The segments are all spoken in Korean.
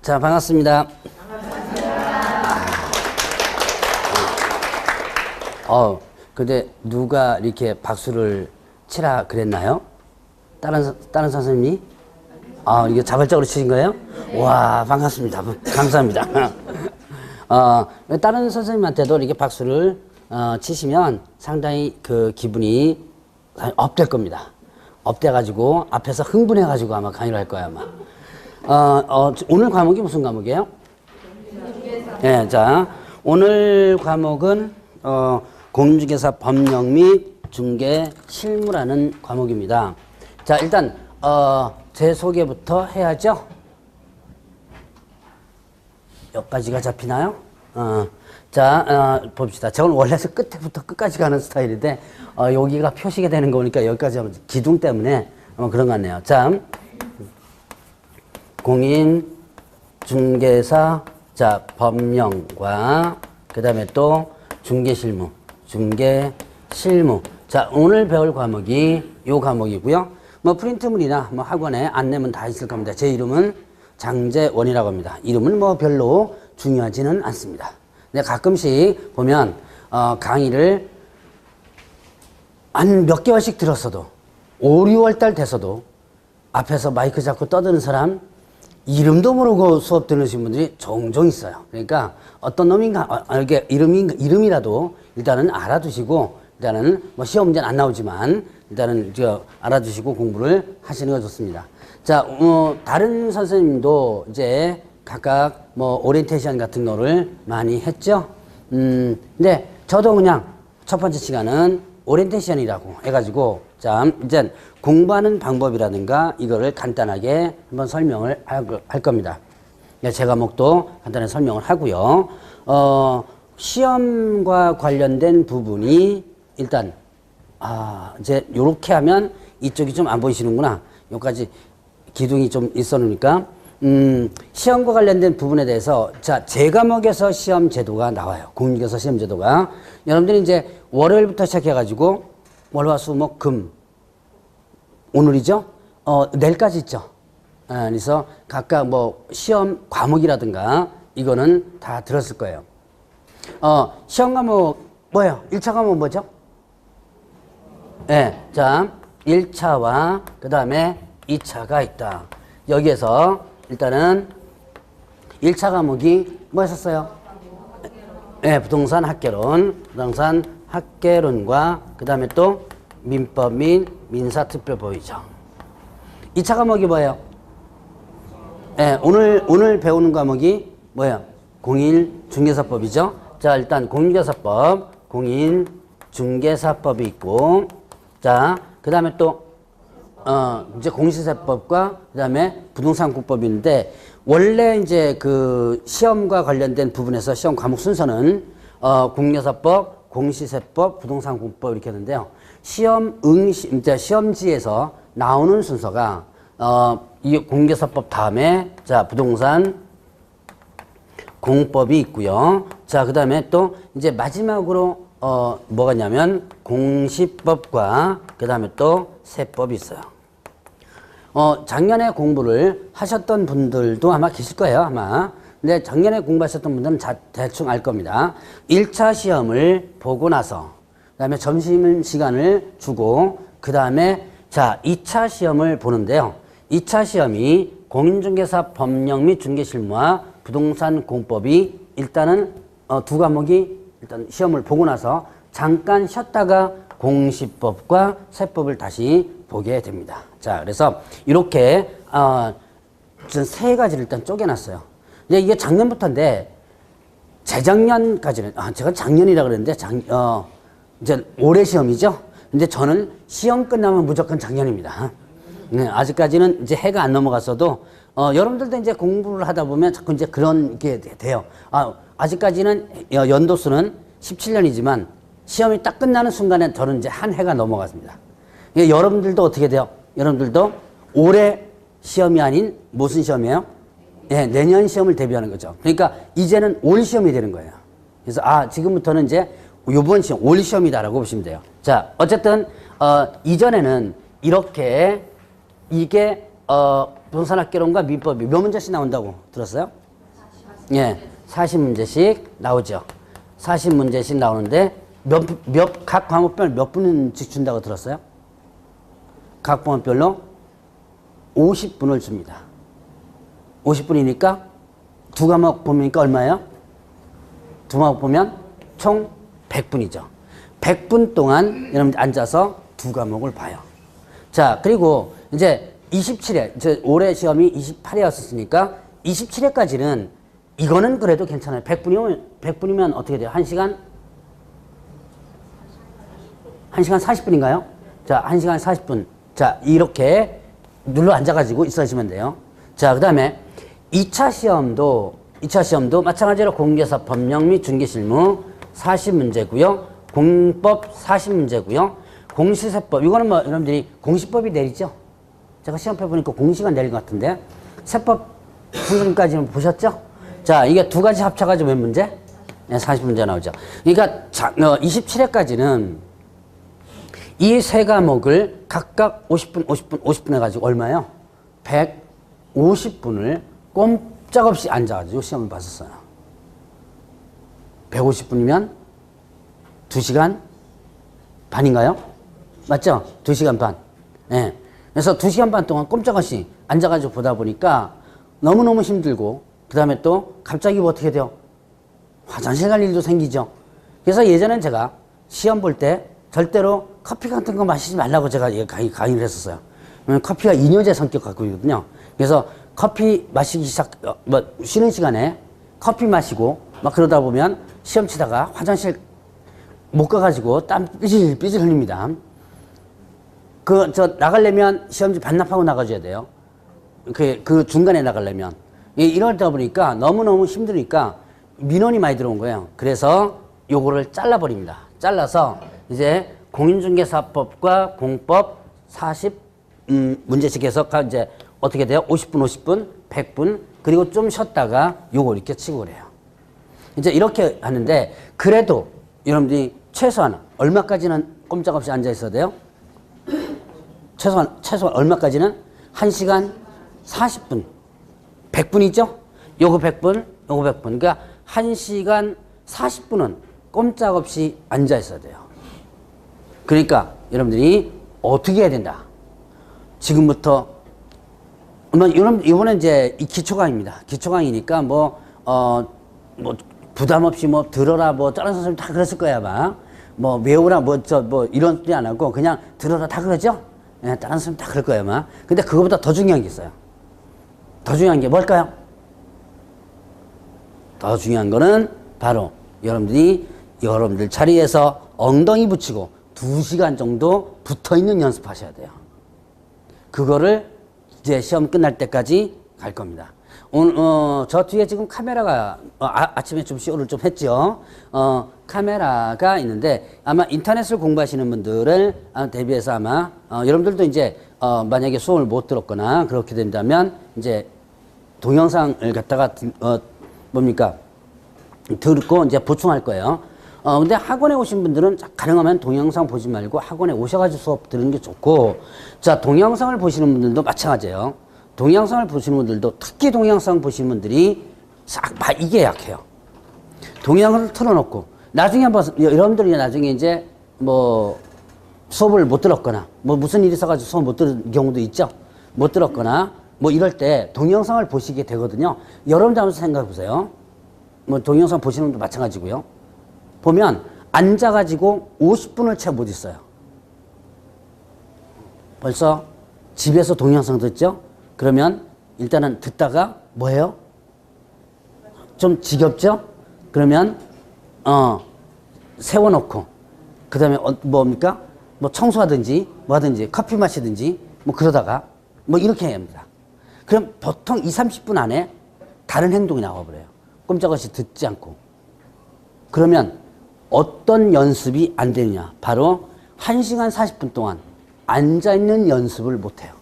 자, 반갑습니다. 근데 누가 이렇게 박수를 치라 그랬나요? 다른 선생님이? 이게 자발적으로 치신 거예요? 와, 반갑습니다. 감사합니다. 다른 선생님한테도 이렇게 박수를 치시면 상당히 그 기분이 업될 겁니다. 업돼가지고 앞에서 흥분해가지고 아마 강의를 할 거예요, 아마. 오늘 과목이 무슨 과목이에요? 네, 자, 오늘 과목은 공인중개사 법령 및 중개 실무라는 과목입니다. 자, 일단 제 소개부터 해야죠. 여기까지가 잡히나요? 자, 봅시다. 저는 원래 끝부터 끝까지 가는 스타일인데 여기가 표시가 되는 거니까 여기까지 하면 기둥 때문에 아마 그런 것 같네요. 자, 공인중개사 자 법령과 그 다음에 또 중개실무. 자, 오늘 배울 과목이 요 과목이고요. 뭐 프린트물이나 뭐 학원에 안내문 다 있을 겁니다. 제 이름은 장재원이라고 합니다. 이름은 뭐 별로 중요하지는 않습니다. 근데 가끔씩 보면 강의를 한 몇 개월씩 들었어도 5, 6월 달 돼서도 앞에서 마이크 잡고 떠드는 사람 이름도 모르고 수업 들으신 분들이 종종 있어요. 그러니까 어떤 놈인가 이게 이름이라도 일단은 알아두시고 일단은 뭐 시험 문제는 안 나오지만 일단은 알아두시고 공부를 하시는 거 좋습니다. 자, 다른 선생님도 이제 각각 뭐 오리엔테이션 같은 거를 많이 했죠. 근데 저도 그냥 첫 번째 시간은 오리엔테이션이라고 해가지고 자, 이제 공부하는 방법이라든가 이거를 간단하게 한번 설명을 할 겁니다. 제 과목도 간단하게 설명을 하고요. 시험과 관련된 부분이 일단 이제 요렇게 하면 이쪽이 좀 안 보이시는구나. 여기까지 기둥이 좀 있었으니까 시험과 관련된 부분에 대해서 자, 제 과목에서 시험 제도가 나와요. 공인중개사 시험 제도가. 여러분들이 이제 월요일부터 시작해 가지고 월화수목금 오늘이죠? 내일까지 있죠. 그래서 각각 뭐 시험 과목이라든가 이거는 다 들었을 거예요. 시험 과목 뭐예요? 1차 과목 뭐죠? 네, 자, 1차와 그 다음에 2차가 있다. 여기에서 일단은 1차 과목이 뭐였었어요? 네, 부동산 학개론과 그 다음에 또 민법 및 민사특별법이죠. 2차 과목이 뭐예요? 네, 오늘 배우는 과목이 뭐예요? 공인중개사법이죠. 자, 일단 공인중개사법, 공인중개사법이 있고, 자, 그 다음에 또 이제 공시세법과 그 다음에 부동산국법인데 원래 이제 그 시험과 관련된 부분에서 시험 과목 순서는 공인중개사법, 공시세법, 부동산국법 이렇게 하는데요. 시험지에서 나오는 순서가 이 공인중개사법 다음에 자 부동산 공법이 있고요. 자, 그 다음에 또 이제 마지막으로 뭐가 있냐면 공시법과 그 다음에 또 세법이 있어요. 작년에 공부를 하셨던 분들도 아마 계실 거예요, 아마. 근데 작년에 공부하셨던 분들은 대충 알 겁니다. 1차 시험을 보고 나서, 그 다음에 점심시간을 주고, 그 다음에 자, 2차 시험을 보는데요. 2차 시험이 공인중개사 법령 및 중개실무와 부동산 공법이 일단은 두 과목이 일단 시험을 보고 나서 잠깐 쉬었다가 공시법과 세법을 다시 보게 됩니다. 자, 그래서 이렇게 세 가지를 일단 쪼개놨어요. 근데 이게 작년부터인데 재작년까지는 제가 작년이라 그랬는데 이제 올해 시험이죠. 근데 저는 시험 끝나면 무조건 작년입니다. 네, 아직까지는 이제 해가 안 넘어갔어도 여러분들도 이제 공부를 하다 보면 자꾸 이제 그런 게 돼요. 아직까지는 연도수는 17년이지만 시험이 딱 끝나는 순간에 저는 이제 한 해가 넘어갔습니다. 여러분들도 어떻게 돼요? 여러분들도 올해 시험이 아닌 무슨 시험이에요? 네, 내년 시험을 대비하는 거죠. 그러니까 이제는 올 시험이 되는 거예요. 그래서 지금부터는 이제 요번 시험, 올 시험이다라고 보시면 돼요. 자, 어쨌든 이전에는 이렇게 이게 분산학개론과 민법이 몇 문제씩 나온다고 들었어요? 예, 40문제씩 나오죠. 40문제씩 나오는데 각 과목별 몇 분씩 준다고 들었어요? 각 과목별로 50분을 줍니다. 50분이니까 두 과목 보니까 얼마예요? 두 과목 보면 총 100분이죠. 100분 동안 여러분들 앉아서 두 과목을 봐요. 자, 그리고 이제 27회, 올해 시험이 28회였으니까 27회까지는 이거는 그래도 괜찮아요. 100분이면 어떻게 돼요? 1시간 40분인가요? 자, 1시간 40분. 자, 이렇게 눌러 앉아가지고 있어주시면 돼요. 자, 그 다음에 2차 시험도 마찬가지로 공개사 법령 및 중개실무 40문제고요. 공법 40문제고요. 공시세법, 이거는 뭐 여러분들이 공시법이 내리죠? 제가 시험표 보니까 공시가 내린 것 같은데, 세법 선생님까지는 보셨죠? 자, 이게 두 가지 합쳐가지고 몇 문제? 네, 40문제 나오죠. 그러니까 27회까지는 이 세 과목을 각각 50분 해가지고 얼마예요? 150분을 꼼짝없이 앉아가지고 시험을 봤었어요. 150분이면 2시간 반인가요? 맞죠? 2시간 반. 예. 그래서 2시간 반 동안 꼼짝없이 앉아가지고 보다 보니까 너무너무 힘들고, 그 다음에 또 갑자기 뭐 어떻게 돼요? 화장실 갈 일도 생기죠. 그래서 예전엔 제가 시험 볼 때 절대로 커피 같은 거 마시지 말라고 제가 강의를 했었어요. 커피가 이뇨제 성격 갖고 있거든요. 그래서 커피 마시기 쉬는 시간에 커피 마시고 막 그러다 보면 시험 치다가 화장실 못 가가지고 땀 삐질삐질 흘립니다. 나가려면 시험지 반납하고 나가줘야 돼요. 그 중간에 나가려면. 이러다 보니까 너무너무 힘드니까 민원이 많이 들어온 거예요. 그래서 요거를 잘라버립니다. 잘라서 이제 공인중개사법과 공법 40문제씩 해서 이제 어떻게 돼요? 50분, 100분, 그리고 좀 쉬었다가 요거 이렇게 치고 그래요. 이제 이렇게 하는데, 그래도 여러분들이 최소한 얼마까지는 꼼짝없이 앉아 있어야 돼요? 최소한 얼마까지는? 1시간 40분. 100분이죠? 요거 100분, 요거 100분. 그러니까 1시간 40분은 꼼짝없이 앉아 있어야 돼요. 그러니까 여러분들이 어떻게 해야 된다? 지금부터, 여러분, 이번엔 이제 이 기초강의입니다. 기초강의니까 부담 없이 들어라, 다른 선생님 다 그랬을 거야, 아마. 외우라, 이런 소리 안 하고 그냥 들어라, 다 그러죠? 예, 다른 선생님 다 그럴 거예요, 아마. 근데 그거보다 더 중요한 게 있어요. 더 중요한 게 뭘까요? 더 중요한 거는 바로 여러분들 자리에서 엉덩이 붙이고 2시간 정도 붙어 있는 연습하셔야 돼요. 그거를 이제 시험 끝날 때까지 갈 겁니다. 오늘, 저 뒤에 지금 카메라가, 아침에 좀 쇼를 좀 했죠. 카메라가 있는데, 아마 인터넷을 공부하시는 분들을 대비해서 아마, 여러분들도 이제, 만약에 수업을 못 들었거나 그렇게 된다면, 이제, 동영상을 갖다가, 듣고 이제 보충할 거예요. 근데 학원에 오신 분들은 가능하면 동영상 보지 말고 학원에 오셔가지고 수업 들은 게 좋고, 자, 동영상을 보시는 분들도 마찬가지예요. 동영상을 보시는 분들도, 특히 동영상 보시는 분들이 이게 약해요. 동영상을 틀어놓고, 나중에 여러분들이 나중에 이제 수업을 못 들었거나, 무슨 일이 있어가지고 수업 못 들은 경우도 있죠. 못 들었거나, 이럴 때 동영상을 보시게 되거든요. 여러분들 한번 생각해 보세요. 동영상 보시는 분도 마찬가지고요. 보면 앉아가지고 50분을 채 못 있어요. 벌써 집에서 동영상 듣죠? 그러면 일단은 듣다가 뭐예요? 좀 지겹죠? 그러면 세워놓고 그 다음에 뭡니까? 청소하든지 뭐하든지 커피 마시든지 그러다가 이렇게 해야 합니다. 그럼 보통 20-30분 안에 다른 행동이 나와버려요. 꼼짝없이 듣지 않고. 그러면 어떤 연습이 안 되느냐? 바로 1시간 40분 동안 앉아있는 연습을 못해요.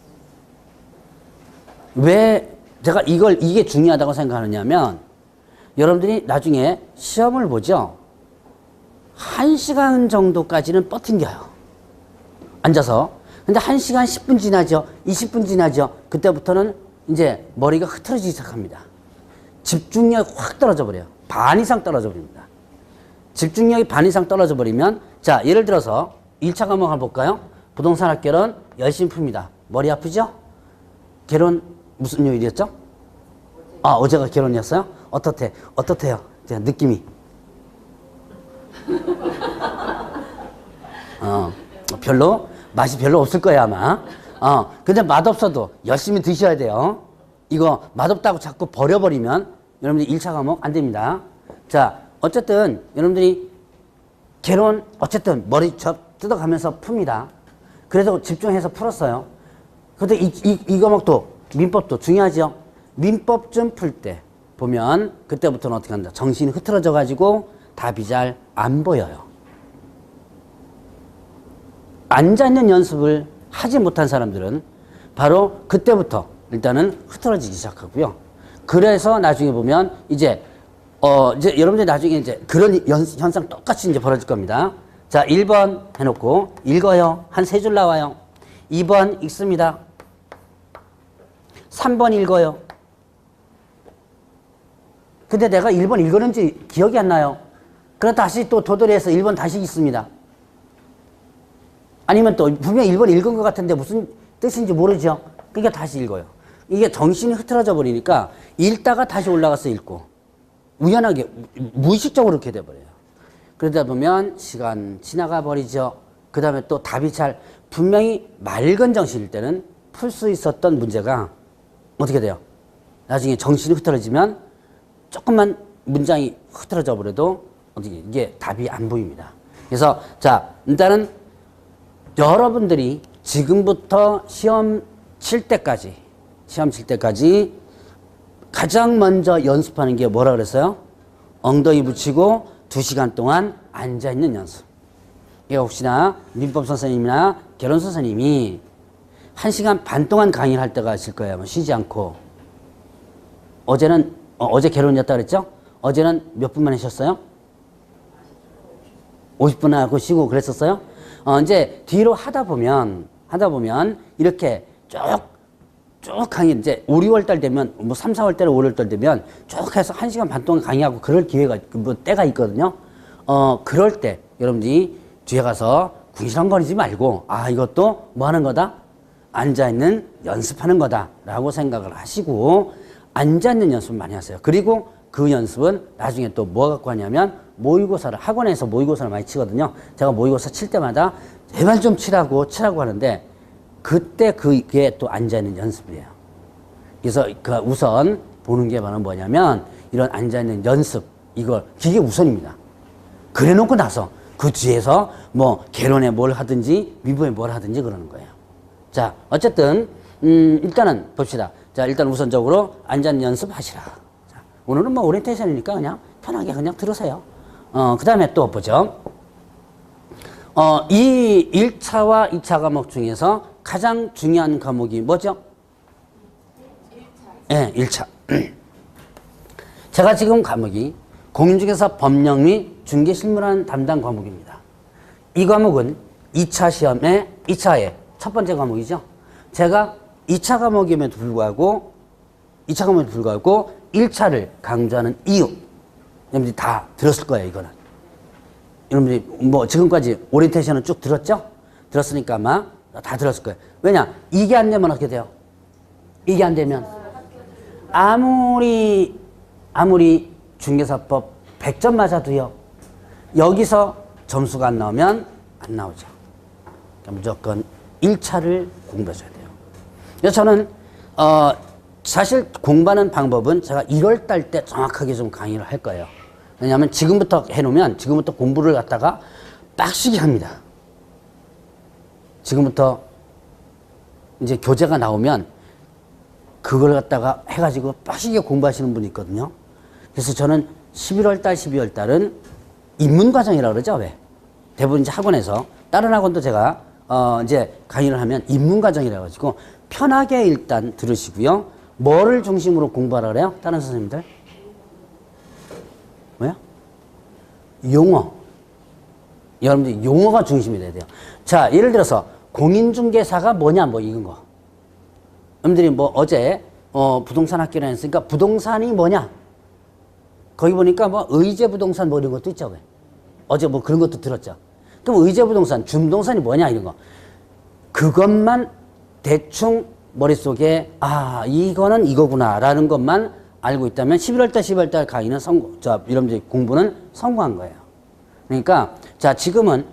왜 제가 이게 중요하다고 생각하느냐면, 여러분들이 나중에 시험을 보죠. 1시간 정도까지는 버틴겨요. 앉아서. 근데 1시간 10분 지나죠. 20분 지나죠. 그때부터는 이제 머리가 흐트러지기 시작합니다. 집중력이 확 떨어져 버려요. 반 이상 떨어져 버립니다. 집중력이 반 이상 떨어져 버리면, 자, 예를 들어서 1차 과목 한번 볼까요? 부동산 학개론 열심히 풉니다. 머리 아프죠? 개론 무슨 요일이었죠? 아, 어제가 개론이었어요? 어떻대요? 제가 느낌이. 별로 맛이 별로 없을 거예요, 아마. 근데 맛없어도 열심히 드셔야 돼요. 이거 맛없다고 자꾸 버려버리면 여러분들 1차 과목 안 됩니다. 자, 어쨌든 여러분들이 개론 어쨌든 머리 뜯어가면서 풉니다. 그래도 집중해서 풀었어요. 근데 이 과목도 민법도 중요하죠. 민법 좀 풀 때 보면 그때부터는 어떻게 한다. 정신이 흐트러져 가지고 답이 잘 안 보여요. 앉아있는 연습을 하지 못한 사람들은 바로 그때부터 일단은 흐트러지기 시작하고요. 그래서 나중에 보면 이제 여러분들이 나중에 이제 그런 현상 똑같이 이제 벌어질 겁니다. 자, 1번 해놓고 읽어요. 한 3줄 나와요. 2번 읽습니다. 3번 읽어요. 근데 내가 1번 읽었는지 기억이 안 나요. 그럼 다시 또 도돌이해서 1번 다시 읽습니다. 아니면 또 분명히 1번 읽은 것 같은데 무슨 뜻인지 모르죠. 그러니까 다시 읽어요. 이게 정신이 흐트러져 버리니까 읽다가 다시 올라가서 읽고 우연하게 무의식적으로 이렇게 돼버려요. 그러다 보면 시간 지나가 버리죠. 그 다음에 또 답이 잘 분명히 맑은 정신일 때는 풀 수 있었던 문제가 어떻게 돼요? 나중에 정신이 흐트러지면 조금만 문장이 흐트러져 버려도 어떻게 이게 답이 안 보입니다. 그래서 자, 일단은 여러분들이 지금부터 시험 칠 때까지 가장 먼저 연습하는 게 뭐라 그랬어요? 엉덩이 붙이고 2시간 동안 앉아있는 연습. 이거 혹시나 민법 선생님이나 개론 선생님이 1시간 반 동안 강의를 할 때가 있을 거예요. 쉬지 않고. 어제 개론이었다 그랬죠? 어제는 몇 분만 하셨어요? 50분 하고 쉬고 그랬었어요? 이제 뒤로 하다 보면 이렇게 쭉 강의 이제 5, 6월 달 되면 뭐 3, 4월 달, 5월 달 되면 쭉 해서 1시간 반 동안 강의하고 그럴 기회가 때가 있거든요. 그럴 때 여러분들이 뒤에 가서 궁시렁거리지 말고 이것도 뭐 하는 거다? 앉아있는 연습하는 거다라고 생각을 하시고 앉아있는 연습을 많이 하세요. 그리고 그 연습은 나중에 또 뭐 갖고 하냐면 모의고사를 학원에서 모의고사를 많이 치거든요. 제가 모의고사 칠 때마다 제발 좀 치라고 하는데 그때 그게 또 앉아있는 연습이에요. 그래서 우선 보는 게 바로 뭐냐면 이런 앉아있는 연습 그게 우선입니다. 그래 놓고 나서 그 뒤에서 뭐 개론에 뭘 하든지 미부에 뭘 하든지 그러는 거예요. 자, 어쨌든 일단은 봅시다. 자, 일단 우선적으로 앉아있는 연습 하시라. 자, 오늘은 뭐 오리엔테이션이니까 그냥 편하게 그냥 들으세요. 그 다음에 또 보죠. 이 1차와 2차 과목 중에서 가장 중요한 과목이 뭐죠? 1차. 네, 1차. 제가 지금 과목이 공인중개사 법령 및 중개실무라는 담당 과목입니다. 이 과목은 2차 시험의 2차의 첫 번째 과목이죠. 제가 2차 과목임에도 불구하고 1차를 강조하는 이유 여러분들이 다 들었을 거예요. 이거는 여러분들이 뭐 지금까지 오리엔테이션은 쭉 들었죠? 들었으니까 아마 다 들었을 거예요. 왜냐? 이게 안 되면 어떻게 돼요? 이게 안 되면 아무리 중개사법 100점 맞아도요, 여기서 점수가 안 나오면 안 나오죠. 그러니까 무조건 1차를 공부하셔야 돼요. 그래서 저는 사실 공부하는 방법은 제가 1월 달 때 정확하게 좀 강의를 할 거예요. 왜냐하면 지금부터 해놓으면 지금부터 공부를 갖다가 빡시게 합니다. 지금부터 이제 교재가 나오면 그걸 갖다가 해가지고 빡시게 공부하시는 분이 있거든요. 그래서 저는 11월 달, 12월 달은 입문과정이라고 그러죠. 왜? 대부분 이제 학원에서 다른 학원도 제가 이제 강의를 하면 입문과정이라 가지고 편하게 일단 들으시고요. 뭐를 중심으로 공부하라 그래요? 다른 선생님들? 뭐야? 용어. 여러분들 용어가 중심이 돼야 돼요. 자, 예를 들어서 공인중개사가 뭐냐, 뭐 이건 거. 여러분들이 뭐 어제 부동산 학기를 했으니까 부동산이 뭐냐? 거기 보니까 뭐 의제 부동산 뭐 이런 것도 있죠. 어제 뭐 그런 것도 들었죠. 그럼 의제 부동산, 준부동산이 뭐냐 이런 거. 그것만 대충 머릿속에 이거는 이거구나라는 것만 알고 있다면 11월달 강의는 여러분들 공부는 성공한 거예요. 그러니까 자 지금은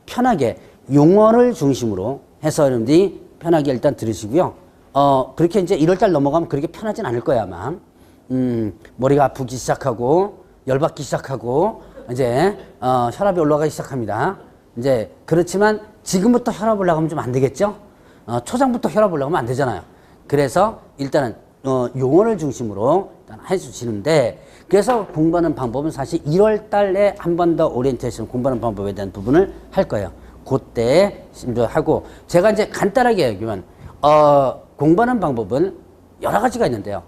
편하게 용어를 중심으로 해서 여러분들이 편하게 일단 들으시고요. 그렇게 이제 1월달 넘어가면 그렇게 편하진 않을 거야 아마. 머리가 아프기 시작하고 열받기 시작하고 이제 혈압이 올라가기 시작합니다. 이제 그렇지만 지금부터 혈압 올라가면 좀 안 되겠죠? 초장부터 혈압 올라가면 안 되잖아요. 그래서 일단은 용어를 중심으로 일단 해주시는데 그래서 공부하는 방법은 사실 1월 달에 한 번 더 오리엔테이션 공부하는 방법에 대한 부분을 할 거예요. 그때 하고 제가 이제 간단하게 얘기하면 공부하는 방법은 여러 가지가 있는데요.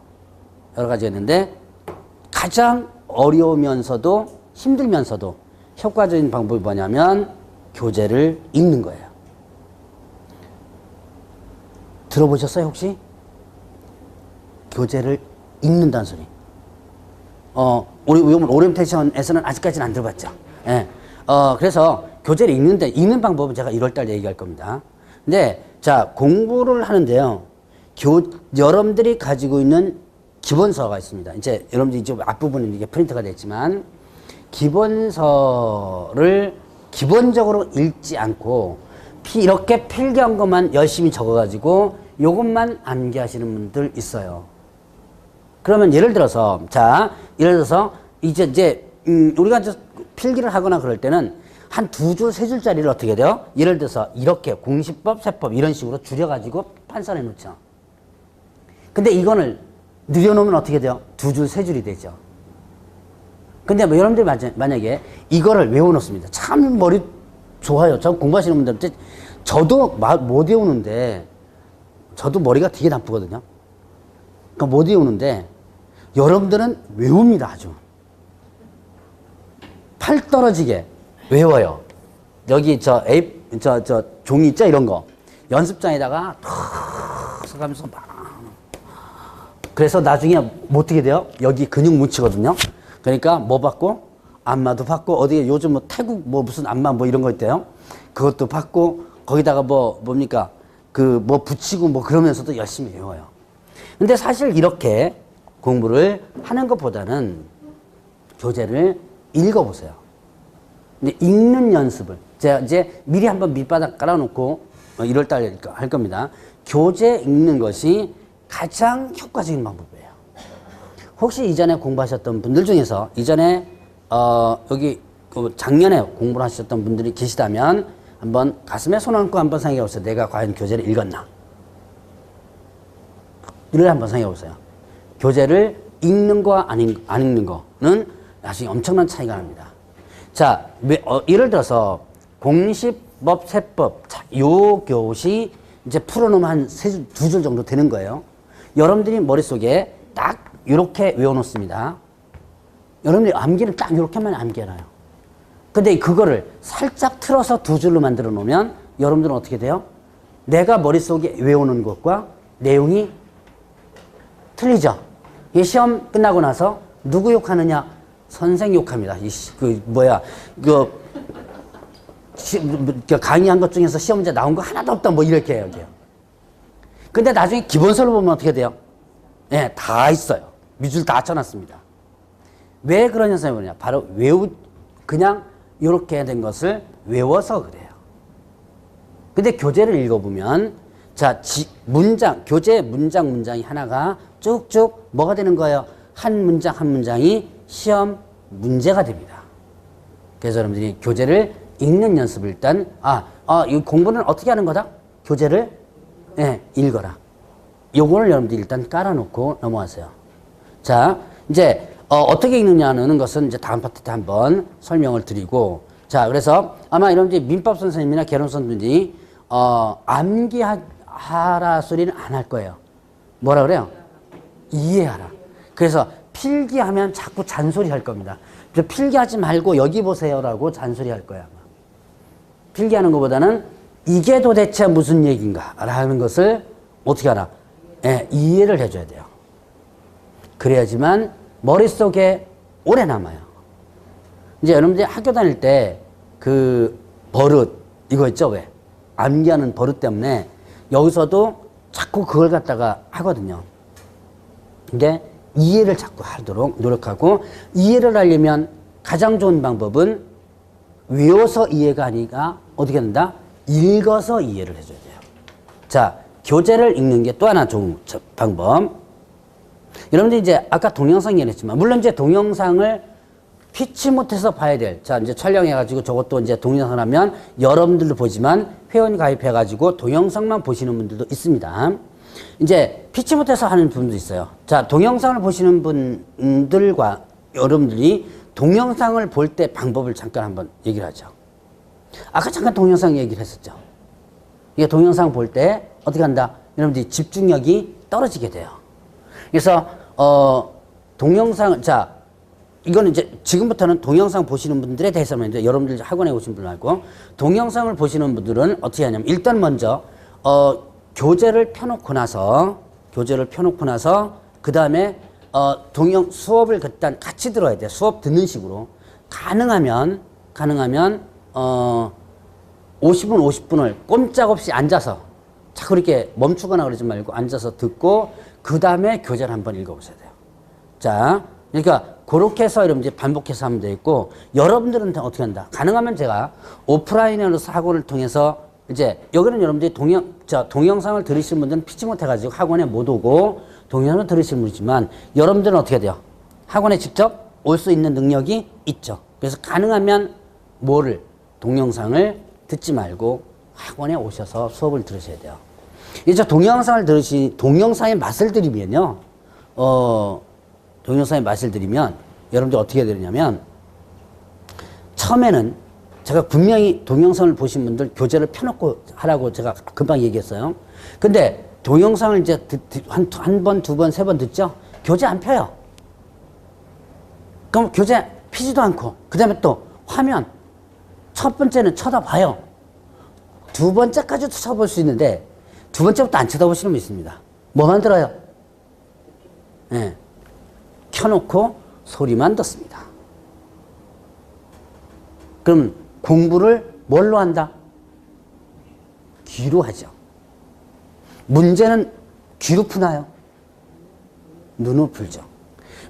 여러 가지가 있는데 가장 어려우면서도 힘들면서도 효과적인 방법이 뭐냐면 교재를 읽는 거예요. 들어보셨어요 혹시? 교재를 읽는다는 소리. 우리 오리엔테이션에서는 아직까지는 안 들어봤죠. 예. 그래서 교재를 읽는 방법은 제가 1월달 얘기할 겁니다. 근데 자 공부를 하는데요. 여러분들이 가지고 있는 기본서가 있습니다. 이제 여러분들이 좀 앞부분은 이게 프린트가 됐지만 기본서를 기본적으로 읽지 않고 이렇게 필기한 것만 열심히 적어가지고 요것만 암기하시는 분들 있어요. 그러면 예를 들어서 이제 우리가 필기를 하거나 그럴 때는 한 2줄, 3줄짜리를 어떻게 돼요? 예를 들어서 이렇게 공시법, 세법 이런 식으로 줄여가지고 판선해 놓죠. 근데 이거를 늘려놓으면 어떻게 돼요? 2줄, 3줄이 되죠. 근데 뭐 여러분들이 만약에 이거를 외워놓습니다. 참 머리 좋아요. 저 공부하시는 분들한테 저도 못 외우는데 저도 머리가 되게 나쁘거든요. 그러니까 못 외우는데 여러분들은 외웁니다. 아주 팔 떨어지게 외워요. 여기 저 종이 있죠? 이런 거 연습장에다가 탁 써가면서 막 그래서 나중에 뭐 어떻게 돼요? 여기 근육 뭉치거든요. 그러니까 뭐 받고 안마도 받고 어디에 요즘 뭐 태국 뭐 무슨 안마 뭐 이런 거 있대요. 그것도 받고 거기다가 뭡니까 그 뭐 붙이고 뭐 그러면서도 열심히 외워요. 근데 사실 이렇게 공부를 하는 것보다는 교재를 읽어보세요. 근데 읽는 연습을 제가 이제 미리 한번 밑바닥 깔아놓고 1월달에 할 겁니다. 교재 읽는 것이 가장 효과적인 방법이에요. 혹시 이전에 공부하셨던 분들 중에서 이전에 여기 작년에 공부를 하셨던 분들이 계시다면 한번 가슴에 손 얹고 한번 생각해 보세요. 내가 과연 교재를 읽었나? 이를 한번 생각해 보세요. 교재를 읽는 거와 안 읽는 거는 나중에 엄청난 차이가 납니다. 자, 예를 들어서 공시법, 세법, 요 교시 이제 풀어놓으면 한 2줄 정도 되는 거예요. 여러분들이 머릿속에 딱 이렇게 외워놓습니다. 여러분들이 암기는 딱 이렇게만 암기해놔요. 근데 그거를 살짝 틀어서 2줄로 만들어 놓으면 여러분들은 어떻게 돼요? 내가 머릿속에 외우는 것과 내용이 틀리죠? 이 시험 끝나고 나서 누구 욕하느냐? 선생 욕합니다. 강의한 것 중에서 시험 문제 나온 거 하나도 없다 뭐 이렇게 해요. 근데 나중에 기본서를 보면 어떻게 돼요? 네, 다 있어요. 밑줄 다 쳐놨습니다. 왜 그런 현상이 뭐냐? 바로 그냥 이렇게 된 것을 외워서 그래요. 근데 교재를 읽어보면 자, 교재 문장이 하나가 쭉쭉 뭐가 되는 거예요? 한 문장 한 문장이 시험 문제가 됩니다. 그래서 여러분들이 교재를 읽는 연습을 일단 이 공부는 어떻게 하는 거다? 교재를 읽어라. 요거를 여러분들이 일단 깔아놓고 넘어가세요. 자, 이제 어떻게 읽느냐는 것은 이제 다음 파트 때 한번 설명을 드리고 자, 그래서 아마 여러분들이 민법 선생님이나 개론 선생님들이 암기하라 소리는 안 할 거예요. 뭐라 그래요? 이해하라. 그래서 필기하면 자꾸 잔소리 할 겁니다. 필기하지 말고 여기 보세요라고 잔소리 할 거야. 아마. 필기하는 것보다는 이게 도대체 무슨 얘기인가 라는 것을 어떻게 하라? 이해를 해줘야 돼요. 그래야지만 머릿속에 오래 남아요. 이제 여러분들이 학교 다닐 때 그 버릇, 이거 있죠, 왜? 암기하는 버릇 때문에 여기서도 자꾸 그걸 갖다가 하거든요. 근데 이해를 자꾸 하도록 노력하고, 이해를 하려면 가장 좋은 방법은 외워서 이해가 아니라 어떻게 된다? 읽어서 이해를 해줘야 돼요. 자, 교재를 읽는 게 또 하나 좋은 방법. 여러분들 이제 아까 동영상 얘기했지만, 물론 이제 동영상을 피치 못해서 봐야 될, 자, 이제 촬영해가지고 저것도 이제 동영상을 하면 여러분들도 보지만 회원 가입해가지고 동영상만 보시는 분들도 있습니다. 이제 피치 못해서 하는 분도 있어요. 자, 동영상을 보시는 분들과 여러분들이 동영상을 볼 때 방법을 잠깐 한번 얘기를 하죠. 아까 잠깐 동영상 얘기를 했었죠. 이게 동영상 볼 때 어떻게 한다? 여러분들이 집중력이 떨어지게 돼요. 그래서 동영상, 자, 이거는 이제 지금부터는 동영상 보시는 분들에 대해서는 이제 여러분들 학원에 오신 분들 말고, 동영상을 보시는 분들은 어떻게 하냐면, 일단 먼저 교재를 펴놓고 나서 그 다음에 수업을 일단 같이 들어야 돼요. 수업 듣는 식으로. 가능하면 50분 50분을 꼼짝없이 앉아서, 자꾸 이렇게 멈추거나 그러지 말고 앉아서 듣고 그 다음에 교재를 한번 읽어보셔야 돼요. 자, 그러니까 그렇게 해서 여러분들이 반복해서 하면 되겠고, 여러분들은 어떻게 한다? 가능하면 제가 오프라인으로서 학원을 통해서, 이제 여기는 여러분들이 동영상을 들으시는 분들은 피치 못해가지고 학원에 못 오고 동영상을 들으시는 분이지만, 여러분들은 어떻게 돼요? 학원에 직접 올 수 있는 능력이 있죠. 그래서 가능하면 동영상을 듣지 말고 학원에 오셔서 수업을 들으셔야 돼요. 이제 동영상의 맛을 들이면요, 동영상의 맛을 들이면 여러분들 어떻게 되느냐면, 처음에는 제가 분명히 동영상을 보신 분들 교재를 펴놓고 하라고 제가 금방 얘기했어요. 근데 동영상을 이제 한 번, 두 번, 세 번 듣죠? 교재 안 펴요. 그럼 교재 피지도 않고, 그 다음에 또 화면, 첫 번째는 쳐다봐요. 두 번째까지도 쳐다볼 수 있는데, 두 번째부터 안 쳐다보시는 분 있습니다. 뭐만 들어요? 네. 켜놓고 소리만 듣습니다. 그럼 공부를 뭘로 한다? 귀로 하죠. 문제는 귀로 푸나요? 눈으로 풀죠.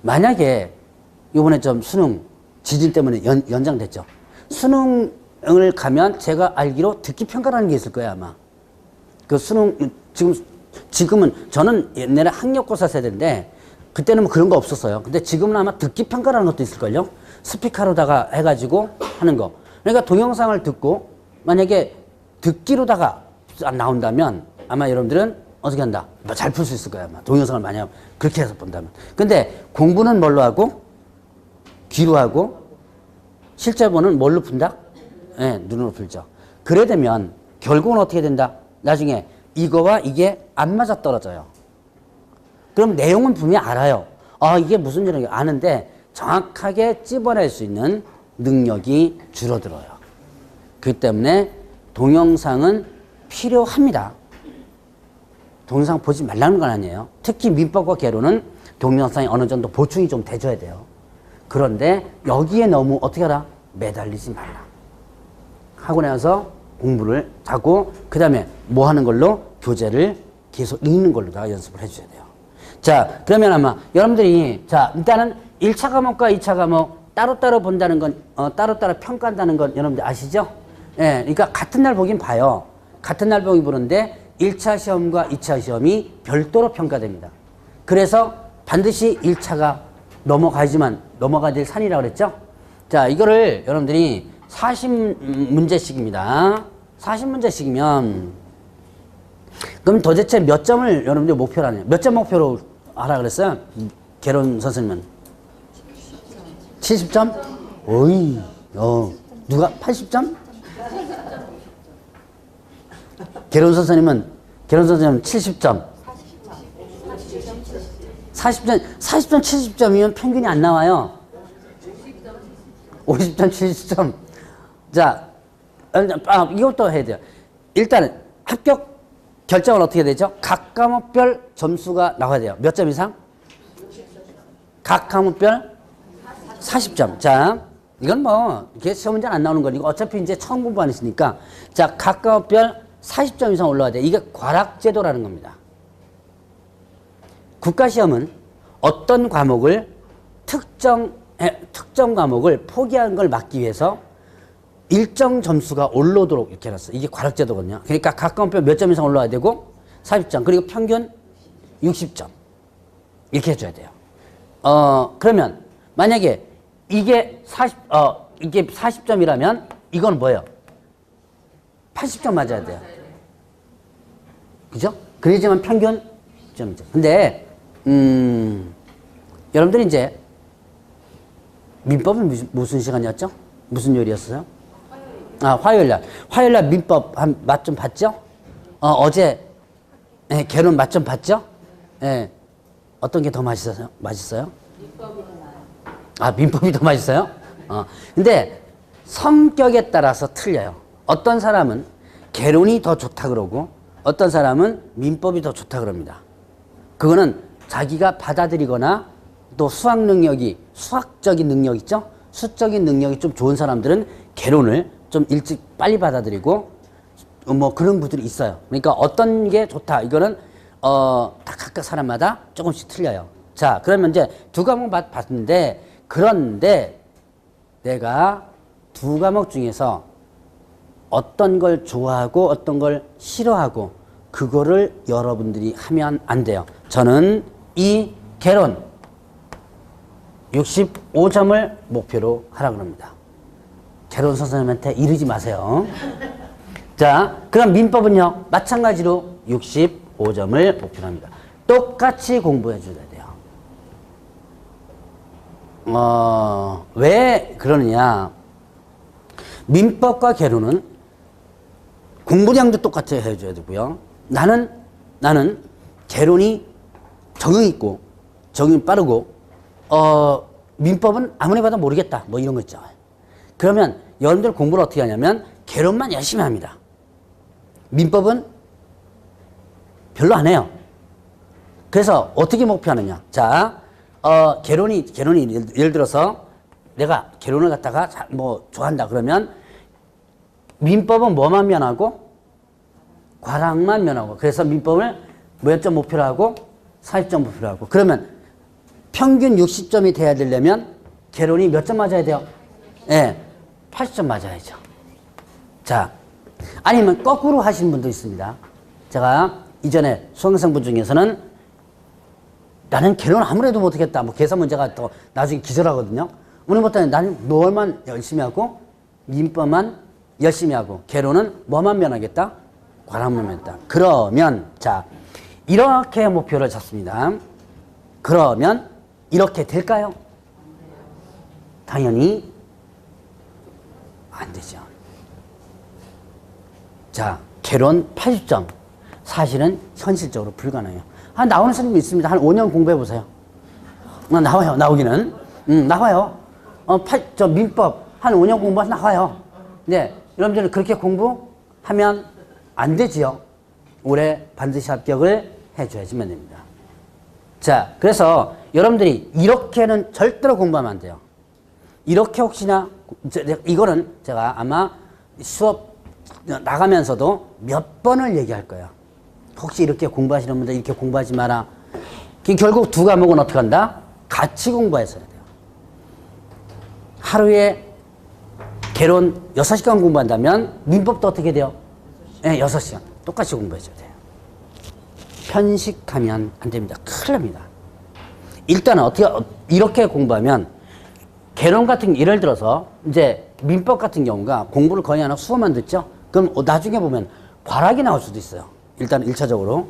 만약에 이번에 좀 수능 지진 때문에 연장됐죠. 수능을 가면 제가 알기로 듣기 평가라는 게 있을 거예요, 아마. 그 수능, 지금은 저는 옛날에 학력고사 세대인데, 그때는 뭐 그런 거 없었어요. 근데 지금은 아마 듣기 평가라는 것도 있을걸요? 스피커로다가 해가지고 하는 거. 그러니까 동영상을 듣고, 만약에 듣기로다가 나온다면, 아마 여러분들은 어떻게 한다? 잘 풀 수 있을 거예요, 아마. 동영상을 만약 그렇게 해서 본다면. 근데 공부는 뭘로 하고? 귀로 하고, 실제로는 뭘로 푼다? 네, 눈으로 풀죠. 그래 되면 결국은 어떻게 된다? 나중에 이거와 이게 안 맞아 떨어져요. 그럼 내용은 분명히 알아요. 이게 무슨 일인지 아는데 정확하게 찝어낼 수 있는 능력이 줄어들어요. 그렇기 때문에 동영상은 필요합니다. 동영상 보지 말라는 건 아니에요. 특히 민법과 개론은 동영상이 어느 정도 보충이 좀 돼줘야 돼요. 그런데 여기에 너무 어떻게 하라? 매달리지 말라. 학원에 와서 공부를 하고, 그 다음에 뭐 하는 걸로? 교재를 계속 읽는 걸로 다 연습을 해줘야 돼요. 자, 그러면 아마 여러분들이, 자, 일단은 1차 과목과 2차 과목 따로따로 본다는 건, 따로따로 평가한다는 건 여러분들 아시죠? 예, 그러니까 같은 날 보긴 봐요. 같은 날 보긴 보는데 1차 시험과 2차 시험이 별도로 평가됩니다. 그래서 반드시 1차가 넘어가야 될 산이라고 그랬죠? 자, 이거를 여러분들이 40문제씩입니다. 40문제씩이면, 그럼 도대체 몇 점을 여러분들 목표로 하냐? 몇 점 목표로 하라 그랬어요? 개론 선생님은? 70점? 어이, 누가 80점? 개론 선생님은 70점. 40점, 70점이면 평균이 안 나와요. 50점, 70점. 자, 이것도 해야 돼요. 일단은 합격 결정은 어떻게 되죠? 각 과목별 점수가 나와야 돼요. 몇 점 이상? 각 과목별 40점. 자, 이건 뭐, 이게 시험 문제는 안 나오는 거니까 어차피 이제 처음 공부 안 했으니까. 자, 각 과목별 40점 이상 올라와야 돼. 이게 과락제도라는 겁니다. 국가시험은 어떤 과목을 특정 과목을 포기하는 걸 막기 위해서 일정 점수가 올라오도록 이렇게 해놨어. 이게 과락제도거든요. 그러니까 각 과목별 몇 점 이상 올라와야 되고 40점. 그리고 평균 60점. 이렇게 해줘야 돼요. 그러면 만약에 이게 40점이라면 이건 뭐예요? 80점 맞아야 돼요. 그죠? 그래야지만 평균 점이죠. 근데 여러분들이 이제 민법은 무슨 시간이었죠? 무슨 요일이었어요? 화요일날. 화요일날 민법 한 맛 좀 봤죠? 어제 개론 맛 좀 봤죠? 예. 어떤 게 더 맛있어요? 민법이 더 나아요. 민법이 더 맛있어요? 근데 성격에 따라서 틀려요. 어떤 사람은 개론이 더 좋다 그러고 어떤 사람은 민법이 더 좋다 그럽니다. 그거는 자기가 받아들이거나 또 수학적인 능력 있죠? 수적인 능력이 좀 좋은 사람들은 개론을 좀 일찍 빨리 받아들이고 뭐 그런 분들이 있어요. 그러니까 어떤 게 좋다. 이거는 다 각각 사람마다 조금씩 틀려요. 자, 그러면 이제 두 과목 봤는데 그런데 내가 두 과목 중에서 어떤 걸 좋아하고 어떤 걸 싫어하고 그거를 여러분들이 하면 안 돼요. 저는 이 개론 65점을 목표로 하라고 합니다. 개론 선생님한테 이르지 마세요. 자, 그럼 민법은요, 마찬가지로 65점을 목표로 합니다. 똑같이 공부해 줘야 돼요. 왜 그러느냐. 민법과 개론은 공부량도 똑같이 해줘야 되고요. 나는 개론이 적응 있고, 적응이 빠르고, 민법은 아무리 봐도 모르겠다. 뭐 이런 거 있죠. 그러면 여러분들 공부를 어떻게 하냐면, 개론만 열심히 합니다. 민법은 별로 안 해요. 그래서 어떻게 목표하느냐. 자, 개론이 예를 들어서 내가 개론을 갖다가 뭐 좋아한다 그러면 민법은 뭐만 면하고? 과락만 면하고. 그래서 민법을 몇 점 목표로 하고? 40점 목표로 하고. 그러면 평균 60점이 돼야 되려면 개론이 몇 점 맞아야 돼요? 예, 80점 맞아야죠. 자, 아니면 거꾸로 하신 분도 있습니다. 제가 이전에 수강생분 중에서는 나는 개론 아무래도 못하겠다. 뭐 계산 문제가 더 나중에 기절하거든요. 오늘 못하면 나는 뭘만 열심히 하고 민법만 열심히 하고 개론은 뭐만 면하겠다? 과락만 면하겠다. 그러면 자, 이렇게 목표를 잡습니다. 그러면 이렇게 될까요? 당연히 안 되죠. 자, 개론 80점. 사실은 현실적으로 불가능해요. 나오는 사람이 있습니다. 한 5년 공부해보세요. 나와요, 나오기는. 나와요. 저 민법 한 5년 공부해서 나와요. 네, 여러분들은 그렇게 공부하면 안 되지요. 올해 반드시 합격을 해줘야지만 됩니다. 자, 그래서 여러분들이 이렇게는 절대로 공부하면 안 돼요. 이렇게 혹시나, 이거는 제가 아마 수업 나가면서도 몇 번을 얘기할 거예요. 혹시 이렇게 공부하시는 분들 이렇게 공부하지 마라. 결국 두 과목은 어떻게 한다? 같이 공부해서야 돼요. 하루에 개론 6시간 공부한다면 민법도 어떻게 돼요? 네, 6시간. 똑같이 공부해줘야 돼요. 편식하면 안 됩니다. 큰일 납니다. 일단은 이렇게 공부하면 개론 같은 예를 들어서 이제 민법 같은 경우가 공부를 거의 안 하고 수업만 듣죠? 그럼 나중에 보면 과락이 나올 수도 있어요. 일단 1차적으로.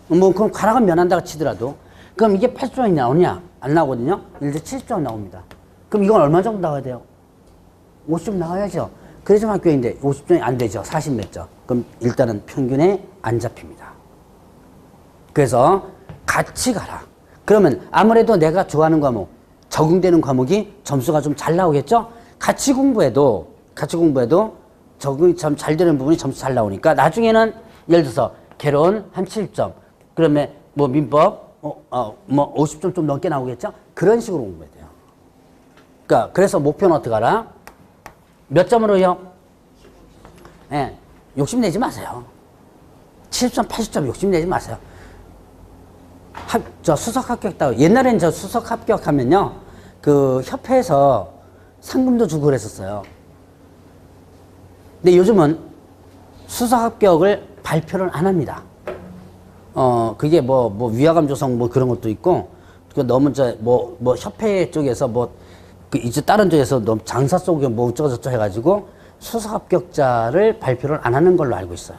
뭐 그럼 과락은 면한다고 치더라도 그럼 이게 80점이 나오냐? 안 나오거든요. 예를 들어 70점 나옵니다. 그럼 이건 얼마 정도 나와야 돼요? 50점 나와야죠. 그래서 학교인데 50점이 안 되죠. 40 몇 점. 그럼 일단은 평균에 안 잡힙니다. 그래서 같이 가라. 그러면 아무래도 내가 좋아하는 과목, 적응되는 과목이 점수가 좀 잘 나오겠죠? 같이 공부해도 적응이 참 잘 되는 부분이 점수 잘 나오니까 나중에는 예를 들어서 개론 한 70점, 그러면 뭐 민법 뭐 50점 좀 넘게 나오겠죠? 그런 식으로 공부해야 돼요. 그러니까 그래서 목표는 어떻게 하라? 몇 점으로요? 예, 욕심내지 마세요. 70점, 80점 욕심내지 마세요. 저 수석 합격했다고. 옛날엔 저 수석 합격하면요, 그 협회에서 상금도 주고 그랬었어요. 근데 요즘은 수석 합격을 발표를 안 합니다. 그게 뭐 위화감 조성 뭐 그런 것도 있고, 그 너무 뭐 협회 쪽에서 그 이제 다른 쪽에서 너무 장사 속에 뭐 어쩌고저쩌고 해가지고 수석 합격자를 발표를 안 하는 걸로 알고 있어요.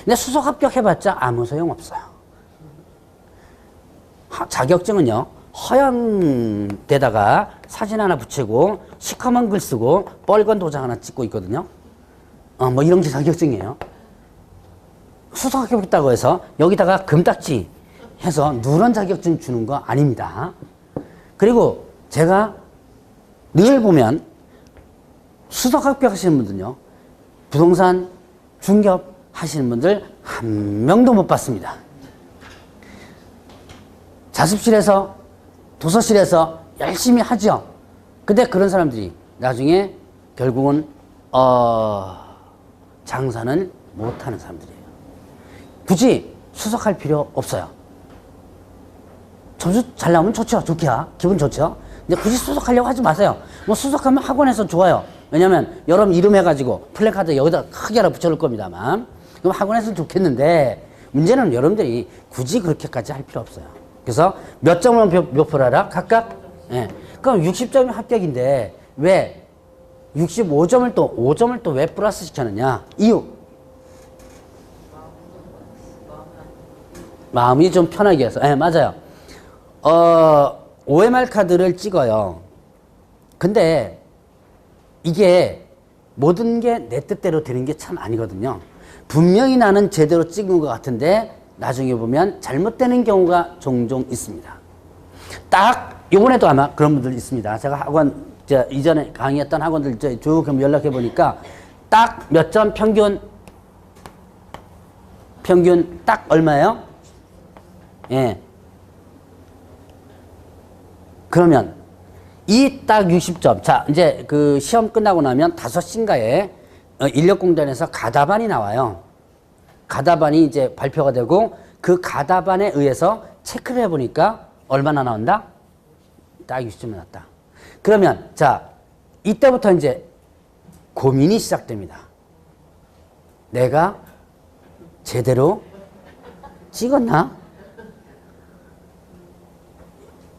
근데 수석 합격해봤자 아무 소용 없어요. 자격증은요, 허연 데다가 사진 하나 붙이고 시커먼 글 쓰고 빨간 도장 하나 찍고 있거든요. 뭐 이런 게 자격증이에요. 수석 합격했다고 해서 여기다가 금딱지 해서 누런 자격증 주는 거 아닙니다. 그리고 제가 늘 보면 수석 합격하시는 분들요, 부동산 중개업 하시는 분들 한 명도 못 봤습니다. 자습실에서 도서실에서 열심히 하죠. 근데 그런 사람들이 나중에 결국은 장사는 못하는 사람들이에요. 굳이 수석할 필요 없어요. 점수 잘 나오면 좋죠. 좋기야. 기분 좋죠. 근데 굳이 수석하려고 하지 마세요. 뭐 수석하면 학원에서 좋아요. 왜냐면 여러분 이름 해가지고 플래카드 여기다 크게 하나 붙여놓을 겁니다만, 그럼 학원에서 좋겠는데 문제는 여러분들이 굳이 그렇게까지 할 필요 없어요. 그래서 몇 점을 목표로 하라? 각각? 예. 그럼 60점이 합격인데 왜 65점을 또 5점을 또 왜 플러스 시켰느냐? 이유. 마음이 좀 편하게 해서. 예, 맞아요. OMR 카드를 찍어요. 근데 이게 모든 게 내 뜻대로 되는 게 참 아니거든요. 분명히 나는 제대로 찍은 것 같은데 나중에 보면 잘못되는 경우가 종종 있습니다. 딱 요번에도 아마 그런 분들 있습니다. 제가 학원 이전에 강의했던 학원들 쭉 연락해 보니까 딱 몇 점 평균 딱 얼마예요? 예. 그러면 이 딱 60점. 자, 이제 그 시험 끝나고 나면 5시인가에 인력공단에서 가다반이 나와요. 가다반이 이제 발표가 되고 그 가다반에 의해서 체크를 해보니까 얼마나 나온다? 딱 60점이 나왔다. 그러면 자, 이때부터 이제 고민이 시작됩니다. 내가 제대로 찍었나?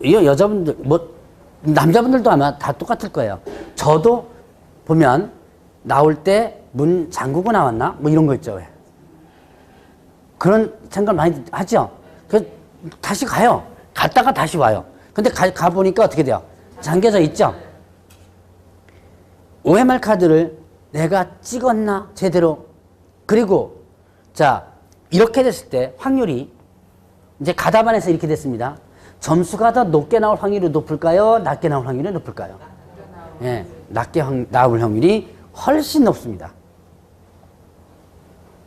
이 여자분들, 남자분들도 아마 다 똑같을 거예요. 저도 보면 나올 때 문 잠그고 나왔나? 뭐 이런 거 있죠. 왜? 그런 생각 많이 하죠? 그래서 다시 가요. 갔다가 다시 와요. 근데 가보니까 어떻게 돼요? 잠겨져 있죠? OMR 카드를 내가 찍었나? 제대로. 그리고, 자, 이렇게 됐을 때 확률이, 이제 가다반에서 이렇게 됐습니다. 점수가 더 높게 나올 확률이 높을까요? 낮게 나올 확률이 높을까요? 예, 낮게 나올 확률이 훨씬 높습니다.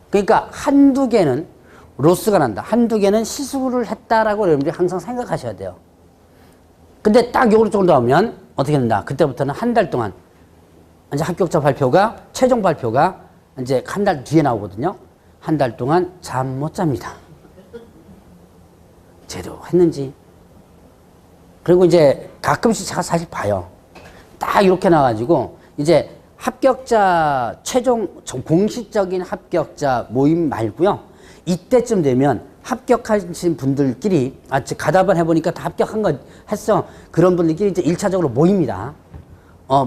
그러니까 한두 개는 로스가 난다. 한두 개는 시술을 했다라고 여러분들이 항상 생각하셔야 돼요. 근데 딱 요걸 정도 나오면 어떻게 된다? 그때부터는 한 달 동안 이제 합격자 발표가, 최종 발표가 이제 한 달 뒤에 나오거든요. 한 달 동안 잠 못 잡니다. 제대로 했는지. 그리고 이제 가끔씩 제가 사실 봐요. 딱 이렇게 나와가지고 이제 합격자, 최종 공식적인 합격자 모임 말고요. 이때쯤 되면 합격하신 분들끼리, 가다반 해보니까 다 합격한 거 했어. 그런 분들끼리 이제 1차적으로 모입니다.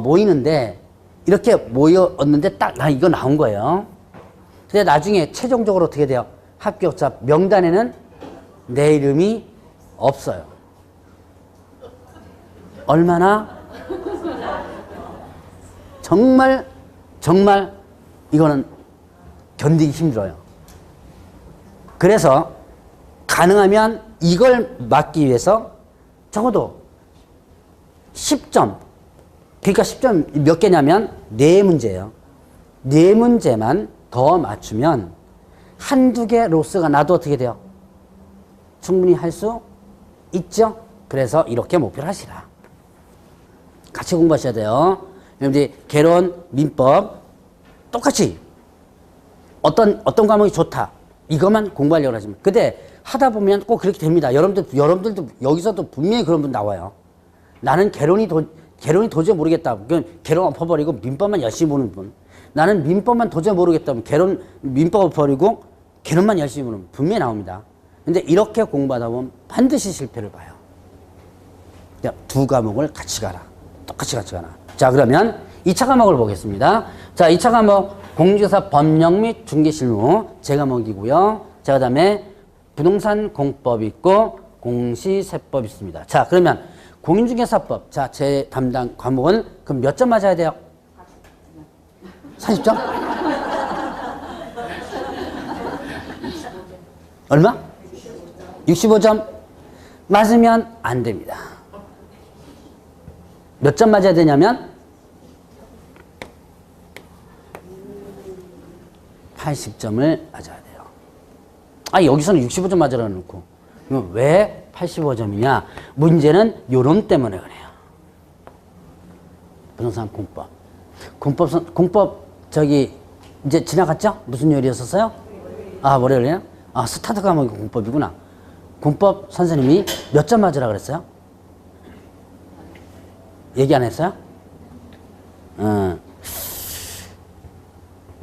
모이는데, 이렇게 모였는데 딱, 이거 나온 거예요. 근데 나중에 최종적으로 어떻게 돼요? 합격자 명단에는 내 이름이 없어요. 얼마나 정말 이거는 견디기 힘들어요. 그래서 가능하면 이걸 막기 위해서 적어도 10점, 그러니까 10점 몇 개냐면 4문제예요. 4문제만 더 맞추면 한두 개 로스가 나도 어떻게 돼요? 충분히 할 수 있죠? 그래서 이렇게 목표를 하시라. 같이 공부하셔야 돼요. 이제 개론, 민법 똑같이 어떤 과목이 좋다. 이것만 공부하려고 하지만. 근데 하다 보면 꼭 그렇게 됩니다. 여러분들도 여기서도 분명히 그런 분 나와요. 나는 개론이 도저히 모르겠다. 그건 개론 엎어버리고 민법만 열심히 보는 분. 나는 민법만 도저히 모르겠다. 민법 엎어버리고 개론만 열심히 보는 분. 분명히 나옵니다. 근데 이렇게 공부하다 보면 반드시 실패를 봐요. 두 과목을 같이 가라. 똑같이 같이 가라. 자, 그러면 2차 과목을 보겠습니다. 자, 2차 과목 공인중개사 법령 및 중개실무 제 과목이고요. 자, 그 다음에 부동산 공법이 있고 공시세법이 있습니다. 자, 그러면 공인중개사법. 자, 제 담당 과목은 그럼 몇 점 맞아야 돼요? 40점? 얼마? 65점? 맞으면 안 됩니다. 몇 점 맞아야 되냐면 80점을 맞아야 돼요. 아, 여기서는 65점 맞으라 놓고 왜 85점이냐? 문제는 요런 때문에 그래요. 부동산 공법. 공법 저기 이제 지나갔죠? 무슨 요일이었었어요? 아, 월요일이에요? 아, 스타트 과목이 공법이구나. 공법 선생님이 몇 점 맞으라 그랬어요? 얘기 안 했어요?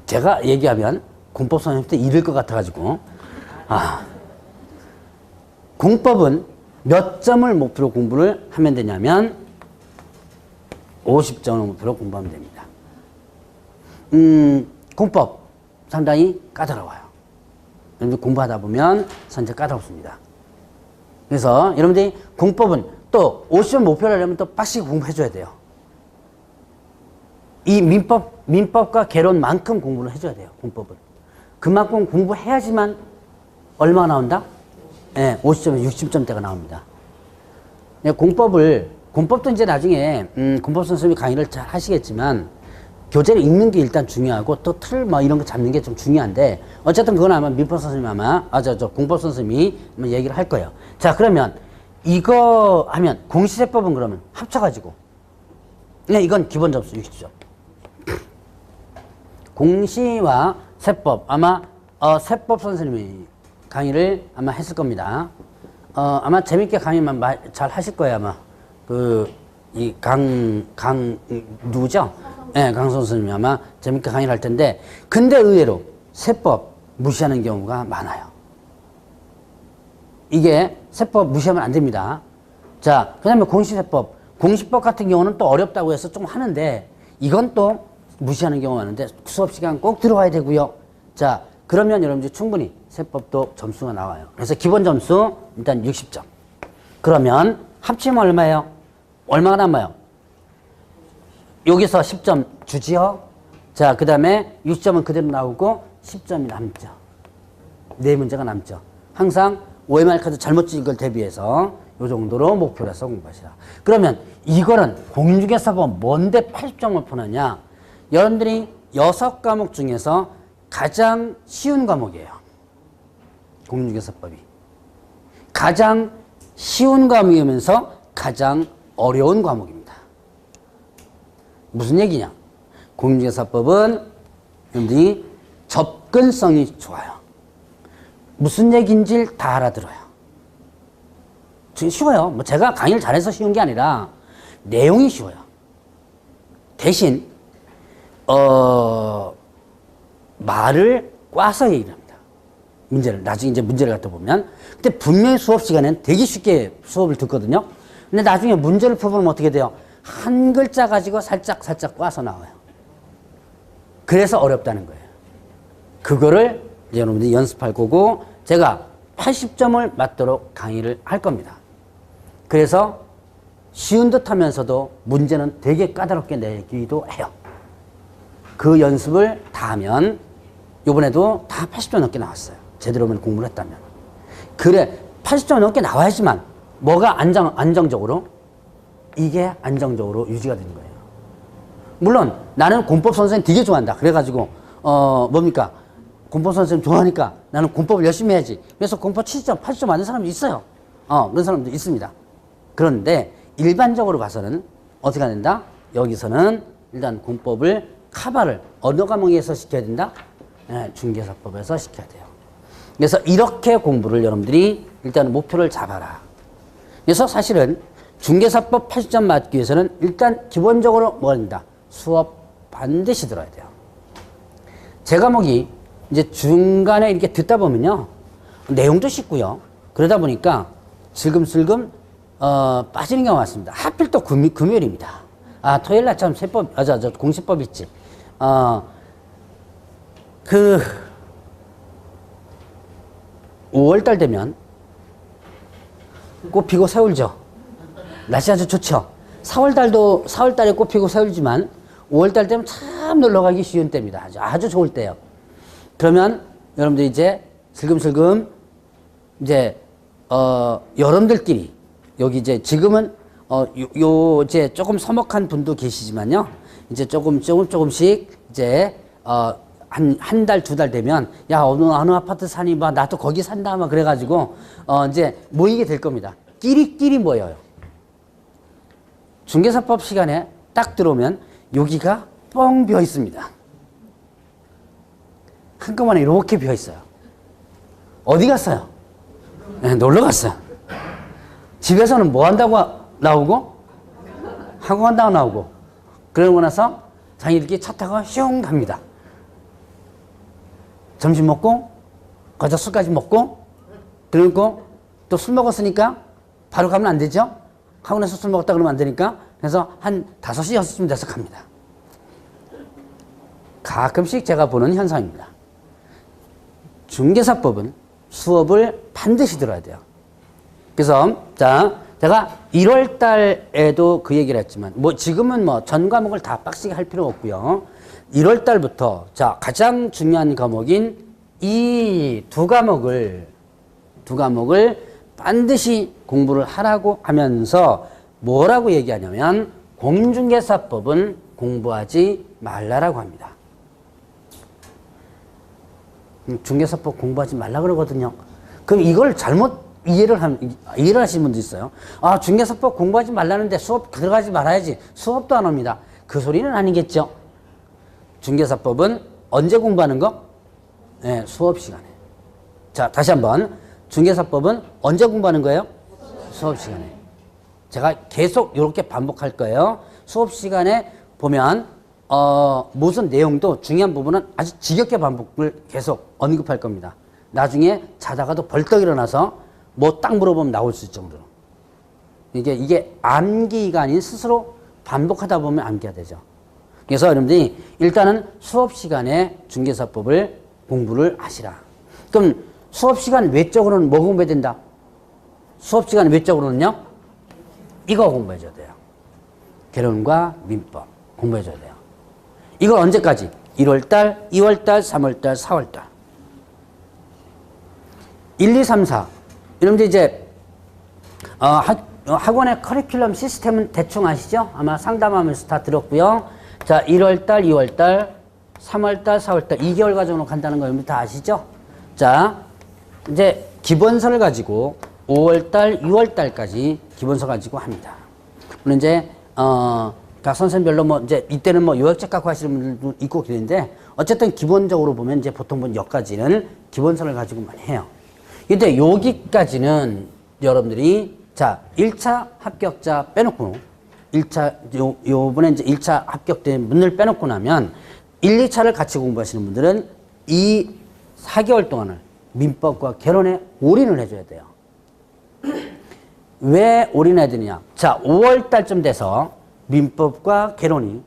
제가 얘기하면 공법 선생님한테 잃을 것 같아가지고. 공법은 몇 점을 목표로 공부를 하면 되냐면 50점을 목표로 공부하면 됩니다. 공법 상당히 까다로워요. 여러분들 공부하다 보면 선제 까다롭습니다. 그래서 여러분들이 공법은 또 50점 목표를 하려면 또 빡시게 공부해줘야 돼요. 이 민법과 개론만큼 공부를 해줘야 돼요. 공법은. 그만큼 공부해야지만 얼마가 나온다? 네, 50점, 60점대가 나옵니다. 네, 공법도 이제 나중에 공법 선생님이 강의를 잘 하시겠지만 교재를 읽는 게 일단 중요하고 또 틀 이런 거 잡는 게 좀 중요한데 어쨌든 그건 아마 민법 선생님이 공법 선생님이 얘기를 할 거예요. 자, 그러면 이거 하면 공시세법은 그러면 합쳐가지고 네, 이건 기본 점수 60점. 공시와 세법 아마 세법 선생님이 강의를 아마 했을 겁니다. 아마 재밌게 강의만 잘 하실 거예요. 아마 누구죠? 네, 강선 선생님이 아마 재밌게 강의를 할 텐데 근데 의외로 세법 무시하는 경우가 많아요. 이게 세법 무시하면 안 됩니다. 자, 그 다음에 공시세법. 공시법 같은 경우는 또 어렵다고 해서 좀 하는데 이건 또 무시하는 경우가 많은데 수업 시간 꼭 들어와야 되고요. 자, 그러면 여러분들 충분히 세법도 점수가 나와요. 그래서 기본 점수 일단 60점. 그러면 합치면 얼마예요? 얼마가 남아요? 여기서 10점 주지요. 자, 그 다음에 60점은 그대로 나오고 10점이 남죠. 네 문제가 남죠. 항상 OMR 카드 잘못 찍은 걸 대비해서 이 정도로 목표로 해서 공부하시라. 그러면 이거는 공인중개사법 뭔데 80점을 푸느냐? 여러분들이 6과목 중에서 가장 쉬운 과목이에요. 공인중개사법이. 가장 쉬운 과목이면서 가장 어려운 과목입니다. 무슨 얘기냐? 공인중개사법은 여러분들이 접근성이 좋아요. 무슨 얘기인지 다 알아들어요. 쉬워요. 뭐 제가 강의를 잘해서 쉬운 게 아니라 내용이 쉬워요. 대신 말을 꽈서 얘기를 합니다. 나중에 이제 문제를 갖다 보면. 근데 분명히 수업 시간에는 되게 쉽게 수업을 듣거든요. 근데 나중에 문제를 풀어보면 어떻게 돼요? 한 글자 가지고 살짝 꽈서 나와요. 그래서 어렵다는 거예요. 그거를 이제 여러분들이 연습할 거고 제가 80점을 맞도록 강의를 할 겁니다. 그래서 쉬운 듯 하면서도 문제는 되게 까다롭게 내기도 해요. 그 연습을 다 하면 이번에도 다 80점 넘게 나왔어요. 제대로만 공부를 했다면. 그래 80점 넘게 나와야지만 뭐가 안정적으로 이게 안정적으로 유지가 되는 거예요. 물론 나는 공법 선생님 되게 좋아한다. 그래가지고 뭡니까? 공법 선생님 좋아하니까 나는 공법을 열심히 해야지. 그래서 공법 70점, 80점 맞는 사람이 있어요. 그런 사람도 있습니다. 그런데 일반적으로 봐서는 어떻게 해야 된다? 여기서는 일단 공법을 카바를 어느 과목에서 시켜야 된다? 네, 중개사법에서 시켜야 돼요. 그래서 이렇게 공부를 여러분들이 일단 목표를 잡아라. 그래서 사실은 중개사법 80점 맞기 위해서는 일단 기본적으로 뭐가 된다? 수업 반드시 들어야 돼요. 제 과목이 이제 중간에 이렇게 듣다 보면요. 내용도 쉽고요. 그러다 보니까 슬금슬금 빠지는 경우가 많습니다. 하필 또 금요일입니다. 아, 토요일 날 참 세법, 저 공시법 있지. 5월달 되면 꽃 피고 새울죠. 날씨 아주 좋죠. 4월달에 꽃 피고 새울지만 5월달 되면 참 놀러가기 쉬운 때입니다. 아주 좋을 때요. 그러면 여러분들 이제 슬금슬금 이제 여러분들끼리 여기 이제 지금은 이제 조금 서먹한 분도 계시지만요. 이제 조금씩 이제 한 달, 두 달 되면, 야, 어느 아파트 사니, 봐. 나도 거기 산다, 막 그래가지고, 이제 모이게 될 겁니다. 끼리끼리 모여요. 중개사법 시간에 딱 들어오면, 여기가 뻥 비어 있습니다. 한꺼번에 이렇게 비어 있어요. 어디 갔어요? 네, 놀러 갔어요. 집에서는 뭐 한다고 나오고, 학원 간다고 나오고, 그러고 나서 자기들끼리 차 타고 슝 갑니다. 점심 먹고, 거기서 술까지 먹고, 그리고 또 술 먹었으니까 바로 가면 안 되죠? 학원에서 술 먹었다 그러면 안 되니까. 그래서 한 5시, 6시쯤 돼서 갑니다. 가끔씩 제가 보는 현상입니다. 중개사법은 수업을 반드시 들어야 돼요. 그래서, 자, 제가 1월 달에도 그 얘기를 했지만, 지금은 전 과목을 다 빡시게 할 필요 없고요. 1월 달부터, 자, 가장 중요한 과목인 이 두 과목을 반드시 공부를 하라고 하면서 뭐라고 얘기하냐면, 공인중개사법은 공부하지 말라라고 합니다. 중개사법 공부하지 말라 그러거든요. 그럼 이걸 잘못 이해를 하시는 분도 있어요. 아, 중개사법 공부하지 말라는데 수업 들어가지 말아야지. 수업도 안 합니다. 그 소리는 아니겠죠. 중개사법은 언제 공부하는 거? 네, 수업 시간에. 자, 다시 한번. 중개사법은 언제 공부하는 거예요? 수업 시간에. 제가 계속 이렇게 반복할 거예요. 수업 시간에 보면 무슨 내용도 중요한 부분은 아주 지겹게 반복을 계속 언급할 겁니다. 나중에 자다가도 벌떡 일어나서 뭐 딱 물어보면 나올 수 있을 정도로. 이게 암기가 아닌 스스로 반복하다 보면 암기가 되죠. 그래서 여러분들이 일단은 수업 시간에 중개사법을 공부를 하시라. 그럼 수업 시간 외적으로는 뭐 공부해야 된다? 수업 시간 외적으로는요? 이거 공부해줘야 돼요. 개론과 민법 공부해줘야 돼요. 이걸 언제까지? 1월달, 2월달, 3월달, 4월달. 1, 2, 3, 4. 여러분들 이제 학원의 커리큘럼 시스템은 대충 아시죠? 아마 상담하면서 다 들었고요. 자, 1월달, 2월달, 3월달, 4월달 2개월 과정으로 간다는 거 여러분 다 아시죠? 자, 이제 기본서를 가지고 5월달, 6월달까지 기본서 가지고 합니다. 물론 이제 각 선생님별로 이제 이때는 요약책 갖고 하시는 분들도 있고 그랬는데 어쨌든 기본적으로 보면 이제 보통 여기까지는 기본서를 가지고만 해요. 근데 여기까지는 여러분들이 자, 1차 합격자 빼놓고 1차 요번에 이제 1차 합격된 분들 빼놓고 나면 1, 2차를 같이 공부하시는 분들은 이 4개월 동안을 민법과 개론에 올인을 해줘야 돼요. 왜 올인해야 되느냐? 자, 5월 달쯤 돼서 민법과 개론이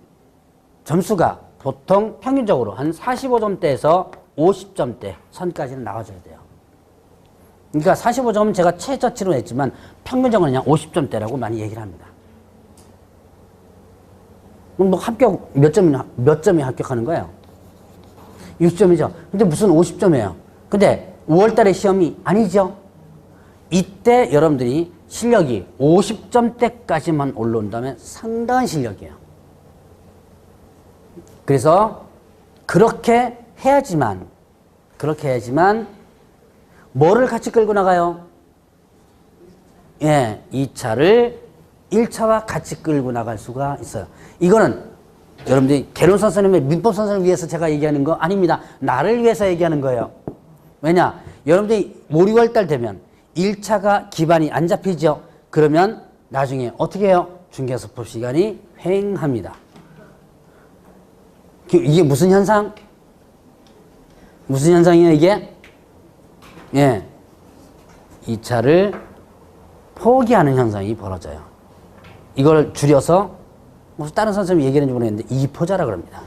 점수가 보통 평균적으로 한 45점대에서 50점대 선까지는 나와줘야 돼요. 그러니까 45점은 제가 최저치로 했지만 평균적으로 그냥 50점대라고 많이 얘기를 합니다. 그럼 합격 몇 점이 합격하는 거예요? 60점이죠. 근데 무슨 50점이에요? 근데 5월 달에 시험이 아니죠. 이때 여러분들이 실력이 50점대까지만 올라온다면 상당한 실력이에요. 그래서 그렇게 해야지만 뭐를 같이 끌고 나가요? 예, 2차를 1차와 같이 끌고 나갈 수가 있어요. 이거는 여러분들이 개론 선생님의 민법 선생님을 위해서 제가 얘기하는 거 아닙니다. 나를 위해서 얘기하는 거예요. 왜냐? 여러분들이 5, 6월 달 되면 1차가 기반이 안 잡히죠? 그러면 나중에 어떻게 해요? 중개사법 시간이 횡합니다. 이게 무슨 현상? 무슨 현상이에요, 이게? 예. 2차를 포기하는 현상이 벌어져요. 이걸 줄여서, 무슨 다른 선생님이 얘기했는지 모르겠는데, 2포자라 그럽니다.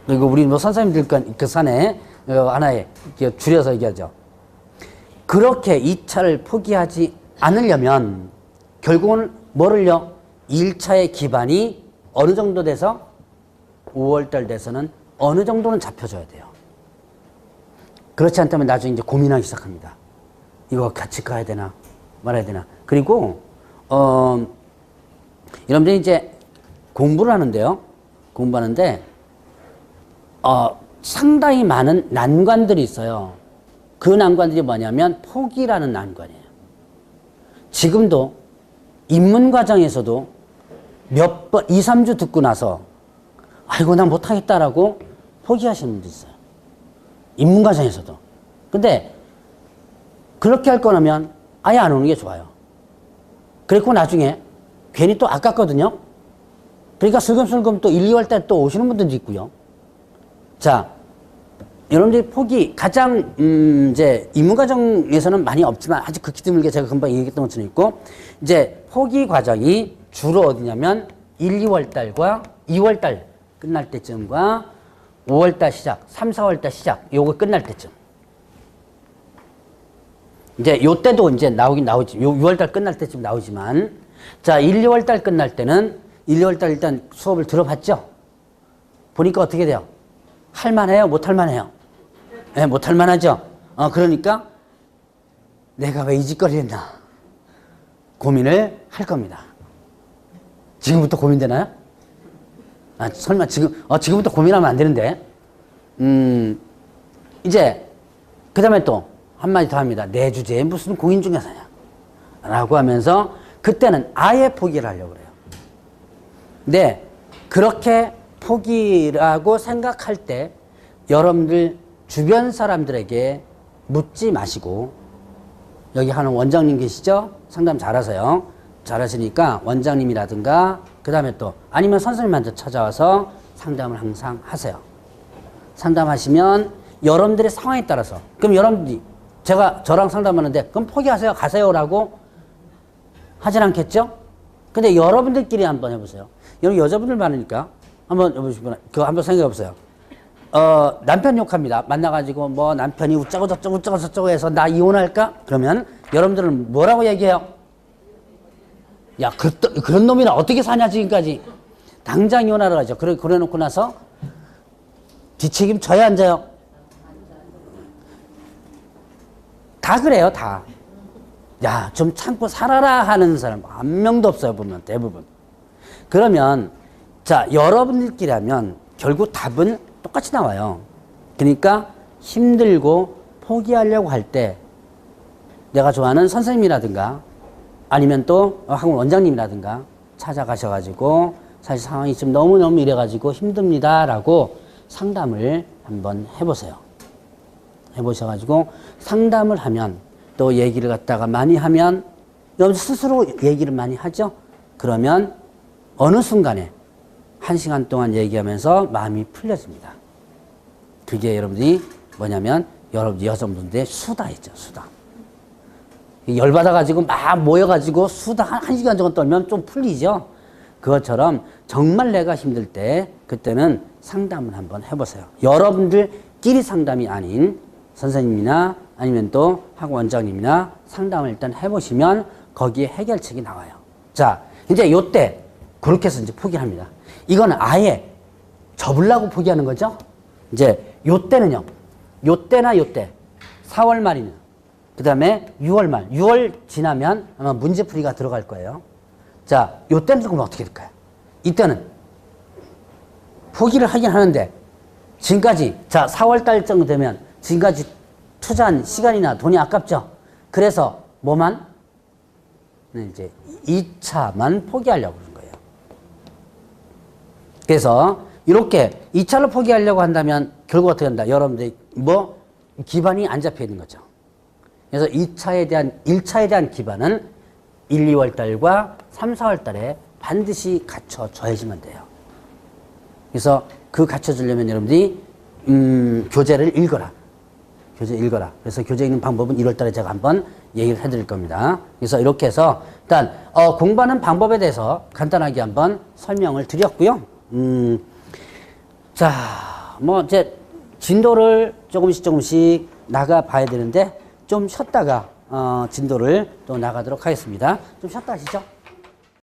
그리고 우리 뭐 선생님들 그 산에 하나에 줄여서 얘기하죠. 그렇게 2차를 포기하지 않으려면, 결국은 뭐를요? 1차의 기반이 어느 정도 돼서 5월달 돼서는 어느 정도는 잡혀줘야 돼요. 그렇지 않다면 나중에 이제 고민하기 시작합니다. 이거 같이 가야 되나 말아야 되나. 그리고 여러분들이 이제 공부를 하는데요. 공부하는데 상당히 많은 난관들이 있어요. 그 난관들이 뭐냐면 포기라는 난관이에요. 지금도 입문 과정에서도 몇 번, 2, 3주 듣고 나서 아이고 난 못하겠다라고 포기하시는 분도 있어요. 입문 과정에서도. 근데 그렇게 할 거라면 아예 안 오는 게 좋아요. 그리고 나중에 괜히 또 아깝거든요. 그러니까 슬금슬금 또 1, 2월 달 또 오시는 분들도 있고요. 자, 여러분들이 포기 가장 이제 입문 과정에서는 많이 없지만 아주 극히 드물게 제가 금방 얘기했던 것처럼 있고, 이제 포기 과정이 주로 어디냐면 1, 2월 달과 2월 달 끝날 때쯤과 5월 달 시작, 3, 4월 달 시작, 요거 끝날 때쯤. 이제 요 때도 이제 나오긴 나오지. 요 6월 달 끝날 때쯤 나오지만, 자, 1, 2월 달 끝날 때는 1, 2월 달 일단 수업을 들어봤죠? 보니까 어떻게 돼요? 할만해요? 못할만해요? 네, 못할만하죠? 그러니까 내가 왜 이 짓거리 했나? 고민을 할 겁니다. 지금부터 고민되나요? 설마 지금부터 고민하면 안 되는데. 이제, 그 다음에 또 한마디 더 합니다. 내 주제에 무슨 공인중개사냐? 라고 하면서 그때는 아예 포기를 하려고 그래요. 근데 그렇게 포기라고 생각할 때 여러분들 주변 사람들에게 묻지 마시고, 여기 하는 원장님 계시죠? 상담 잘하세요. 잘하시니까 원장님이라든가 그 다음에 또 아니면 선생님한테 찾아와서 상담을 항상 하세요. 상담하시면 여러분들의 상황에 따라서, 그럼 여러분들이 저랑 상담하는데 그럼 포기하세요, 가세요라고 하진 않겠죠? 근데 여러분들끼리 한번 해보세요. 여기 여자분들 많으니까 한번 해보시면 그거 한번 생각해 보세요. 남편 욕합니다. 만나가지고 뭐 남편이 우짜고 저쩌고 해서 나 이혼할까? 그러면 여러분들은 뭐라고 얘기해요? 야, 그런 놈이랑 어떻게 사냐 지금까지. 당장 이혼하러 가죠. 그래 놓고 나서 뒷책임 져야 안 져요? 다 그래요, 다. 야, 좀 참고 살아라 하는 사람 한 명도 없어요, 보면 대부분. 그러면 자, 여러분들끼리 하면 결국 답은 똑같이 나와요. 그러니까 힘들고 포기하려고 할 때 내가 좋아하는 선생님이라든가 아니면 또 학원 원장님이라든가 찾아가셔가지고 사실 상황이 지금 너무너무 이래가지고 힘듭니다라고 상담을 한번 해보세요. 해보셔가지고 상담을 하면 또 얘기를 갖다가 많이 하면 여러분 스스로 얘기를 많이 하죠. 그러면 어느 순간에 1시간 동안 얘기하면서 마음이 풀려집니다. 그게 여러분들이 뭐냐면 여러분 여성분들의 수다이죠, 수다. 열받아가지고 막 모여가지고 수다 한 시간 정도 떨면 좀 풀리죠. 그것처럼 정말 내가 힘들 때 그때는 상담을 한번 해보세요. 여러분들끼리 상담이 아닌 선생님이나 아니면 또 학원 원장님이나 상담을 일단 해보시면 거기에 해결책이 나와요. 자, 이제 요때 그렇게 해서 이제 포기합니다. 이거는 아예 접으려고 포기하는 거죠. 이제 요때는요. 요때나 요때 4월 말이면 그 다음에 6월 말 6월 지나면 아마 문제풀이가 들어갈 거예요. 자, 요때는 조금 어떻게 될까요? 이때는 포기를 하긴 하는데 지금까지 자 4월 달 정도 되면 지금까지 투자한 시간이나 돈이 아깝죠. 그래서 뭐만? 네, 이제 2차만 포기하려고 그러는 거예요. 그래서 이렇게 2차로 포기하려고 한다면 결국 어떻게 한다? 여러분들이 뭐 기반이 안 잡혀 있는 거죠. 그래서 1차에 대한 기반은 1, 2월 달과 3, 4월 달에 반드시 갖춰줘야지만 돼요. 그래서 그 갖춰주려면 여러분들이 교재를 읽어라. 교재 읽어라. 그래서 교재 읽는 방법은 1월 달에 제가 한번 얘기를 해드릴 겁니다. 그래서 이렇게 해서 일단 공부하는 방법에 대해서 간단하게 한번 설명을 드렸고요. 자, 뭐 이제 진도를 조금씩 나가 봐야 되는데 좀 쉬었다가 진도를 또 나가도록 하겠습니다. 좀 쉬었다 하시죠.